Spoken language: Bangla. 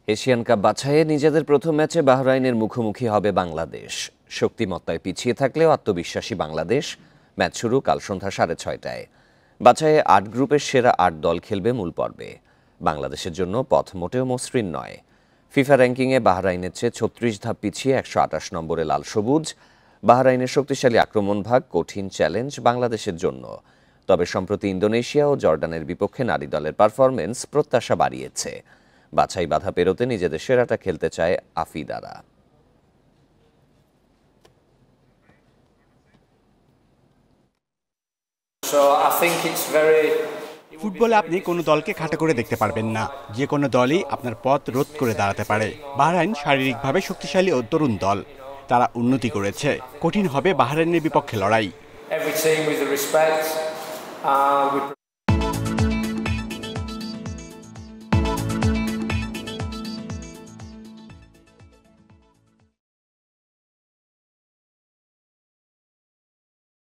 এশিয়ান কাপ বাছাইয়ে নিজেদের প্রথম ম্যাচে বাহরাইনের মুখোমুখি হবে বাংলাদেশ। শক্তিমত্তায় পিছিয়ে থাকলেও আত্মবিশ্বাসী বাংলাদেশ। ম্যাচ শুরু কাল সন্ধ্যা 6:30টায়। বাছাইয়ে 8 গ্রুপের সেরা 8 দল খেলবে মূল পর্বে। বাংলাদেশের জন্য পথ মোটেও মসৃণ নয়। ফিফা র্যাঙ্কিংয়ে বাহরাইনের চেয়ে 36 ধাপ পিছিয়ে 128 নম্বরে লাল সবুজ। বাহরাইনের শক্তিশালী আক্রমণভাগ কঠিন চ্যালেঞ্জ বাংলাদেশের জন্য। তবে সম্প্রতি ইন্দোনেশিয়া ও জর্ডানের বিপক্ষে নারী দলের পারফরমেন্স প্রত্যাশা বাড়িয়েছে। বাছাই বাধা পেরোতে নিজেদের সেরাটা খেলতে চায় আফিদারা। ফুটবলে আপনি কোনো দলকে খাটো করে দেখতে পারবেন না। যে কোনো দলই আপনার পথ রোধ করে দাঁড়াতে পারে। বাহরাইন শারীরিকভাবে শক্তিশালী ও তরুণ দল। তারা উন্নতি করেছে। কঠিন হবে বাহরাইনের বিপক্ষে লড়াই।